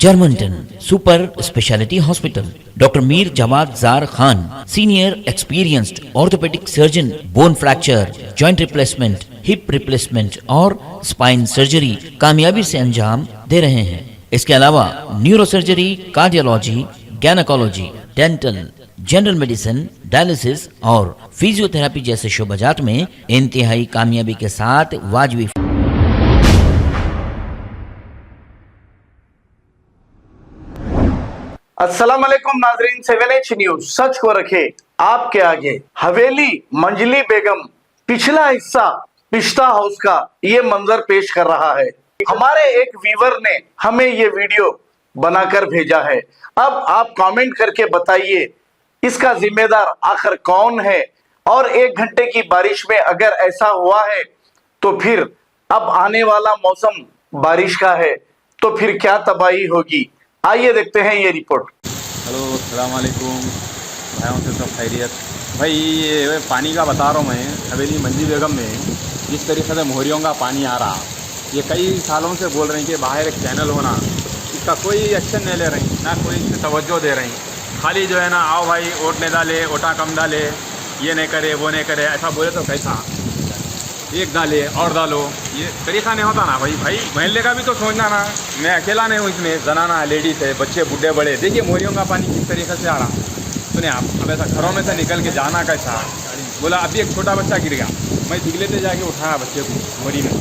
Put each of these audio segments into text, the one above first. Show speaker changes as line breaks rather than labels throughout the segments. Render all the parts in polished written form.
Germanton super speciality hospital, doctor Mir Jawad Jar Khan, senior experienced orthopaedic surgeon, bone fracture, joint replacement, hip replacement और spine surgery कामयाबी से अंजाम दे रहे हैं। इसके अलावा neuro surgery, cardiology, gynaecology, dental, general medicine, dialysis और फिजियोथेरेपी जैसे शोबाजात में इंतहाई कामयाबी के साथ वाजबी।
अस्सलाम वालेकुम नाजरीन, 7H न्यूज सच को रखे आपके आगे। हवेली मंजली बेगम पिछला हिस्सा पिस्ता हाउस का ये मंजर पेश कर रहा है। हमारे एक व्यूवर ने हमें ये वीडियो बनाकर भेजा है। अब आप कमेंट करके बताइए इसका जिम्मेदार आखिर कौन है, और 1 घंटे की बारिश में अगर ऐसा हुआ है तो फिर अब आने वाला मौसम बारिश का है तो फिर क्या तबाही होगी। आइए देखते हैं ये रिपोर्ट।
हेलो, अस्सलाम वालेकुम भाइयों से सब खैरियत। भाई ये पानी का बता रहा हूँ मैं। हवेली मंजी बेगम में जिस तरीके से मोहरियों का पानी आ रहा, ये कई सालों से बोल रहे हैं कि बाहर एक चैनल होना, इसका कोई एक्शन नहीं ले रहे हैं, ना कोई इससे तवज्जो दे रहे हैं। खाली जो है ना, आओ भाई ओट नहीं डाले, ओटा कम डाले, ये नहीं करे वो नहीं करे, ऐसा बोले तो कैसा, एक डाले और डालो, ये तरीका नहीं होता ना। भाई महल्ले का भी तो सोचना ना। मैं अकेला नहीं हूँ इसमें, जनाना है, लेडीज़ है, बच्चे बूढ़े बड़े। देखिए मोरियों का पानी किस तरीके से आ रहा, सुने आप। अब ऐसा घरों में से निकल के जाना कैसा। बोला अभी एक छोटा बच्चा गिर गया, मैं दिगलेते जाके उठाया बच्चे को मोरी में,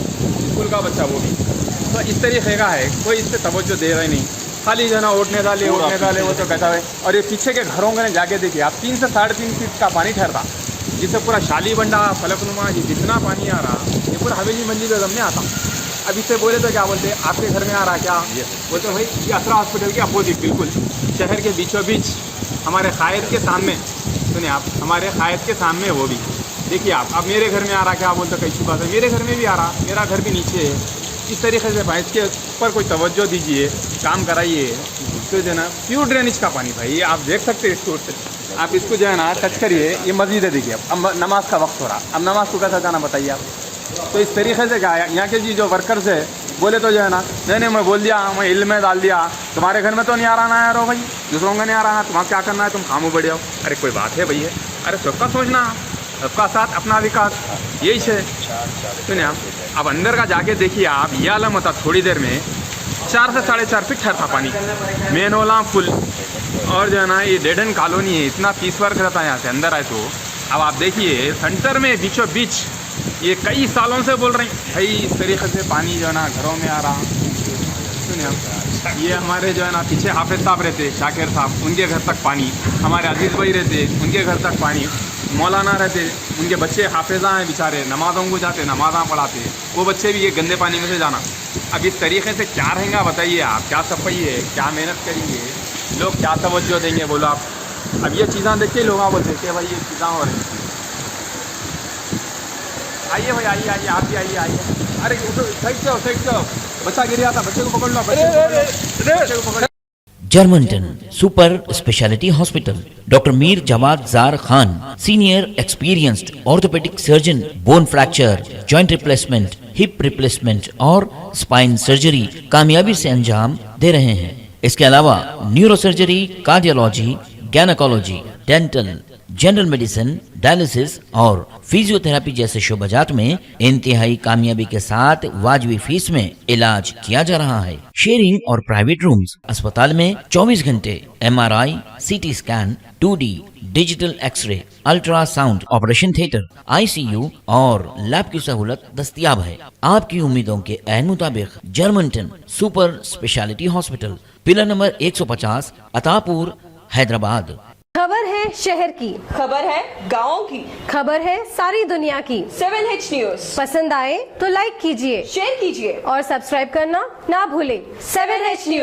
स्कूल का बच्चा वो भी। तो इस तरीके का है, कोई इस पर तवज्जो दे रहे नहीं। खाली जो है ना ओटने डाले वो तो कैसा है। और ये पीछे के घरों में जाके देखिए आप, 3 से 3.5 फीट का पानी ठहरता, जिससे पूरा शाली बंडा फलकनुमा ये जितना पानी आ रहा, ये पूरा हवेली मंजी बेगम में आता। अब इससे बोले तो क्या बोलते हैं, आपके घर में आ रहा क्या, बोलते हैं भाई ये असरा हॉस्पिटल के अपोजिट, बिल्कुल शहर के बीचों बीच हमारे कायद के सामने। सुनिए आप, हमारे कायद के सामने वो भी देखिए आप। अब मेरे घर में आ रहा क्या बोलते, कैसी बात है, मेरे घर में भी आ रहा, मेरा घर भी नीचे है। इस तरीके से भाई इसके ऊपर कोई तवज्जो दीजिए, काम कराइए। तो जो है ना प्योर ड्रेनेज का पानी, भाई आप देख सकते हैं इसको, आप इसको जो है ना टच करिए। ये मस्जिद है देखिए, अब नमाज का वक्त हो रहा, अब नमाज को कैसा जाना बताइए आप। तो इस तरीके से क्या है, यहाँ के जी जो वर्कर्स है बोले तो जो है ना, नहीं मैं बोल दिया, मैं इल्म में डाल दिया, तुम्हारे घर में तो नहीं आ रहा ना यार भाई, दूसरों का नहीं आ रहा ना, तुम्हारा क्या करना है, तुम खामो बढ़ जाओ। अरे कोई बात है भैया, अरे सबका सोचना, सबका साथ अपना विकास, यही है। सुनिए आप, अब अंदर का जाके देखिए आप, ये आलम होता थोड़ी देर में 4 से 4.5 फीट ठहरता पानी, मेन वाला फुल। और जो है ना ये डेडन कॉलोनी है, इतना पीस वर्क रहता है यहाँ से अंदर आए तो। अब आप देखिए सेंटर में बीचों बीच, ये कई सालों से बोल रहे हैं भाई इस तरीके से पानी जो है ना घरों में आ रहा। सुनिए आप, ये हमारे जो है ना पीछे हाफिज साहब रहते, शाकिर साहब, उनके घर तक पानी। हमारे अजीज़ भाई रहते, उनके घर तक पानी। मौलाना रहते, उनके बच्चे हाफिजा हैं बेचारे, नमाज़ों को जाते, नमाज़ा पढ़ाते, वो बच्चे भी ये गंदे पानी में से जाना। अब इस तरीके से क्या रहेगा बताइए आप, क्या सफाई है, क्या मेहनत करेंगे लोग, क्या तवज्जो देंगे बोलो आप। अब ये चीज़ें देखिए लोग बोलते हैं कि भाई ये चीज़ें हो रही हैं। आइए भाई, आइए आप भी आइए। अरे साइड से बच्चा गिर गया था, बच्चे को पकड़ लो, बच्चे को पकड़।
Germanten super speciality hospital, doctor Mir Jawad Jar Khan, senior experienced orthopaedic surgeon, bone fracture, joint replacement, hip replacement और स्पाइन सर्जरी कामयाबी से अंजाम दे रहे हैं। इसके अलावा neuro surgery, cardiology, gynaecology, dental, general medicine, dialysis और फिजियोथेरेपी जैसे शोबाजात में इंतहाई कामयाबी के साथ वाजबी फीस में इलाज किया जा रहा है। शेयरिंग और प्राइवेट रूम्स, अस्पताल में 24 घंटे MRI, CT scan, 2D digital x-ray, ultrasound, operation theatre, ICU और लैब की सहूलत दस्तयाब है। आपकी उम्मीदों के ऐन मुताबिक Germanten super speciality hospital, pillar number 150, Attapur, Hyderabad.
खबर है शहर की,
खबर है गाँव की,
खबर है सारी दुनिया की।
7H न्यूज
पसंद आए तो लाइक कीजिए,
शेयर कीजिए
और सब्सक्राइब करना ना भूलें।
7H news.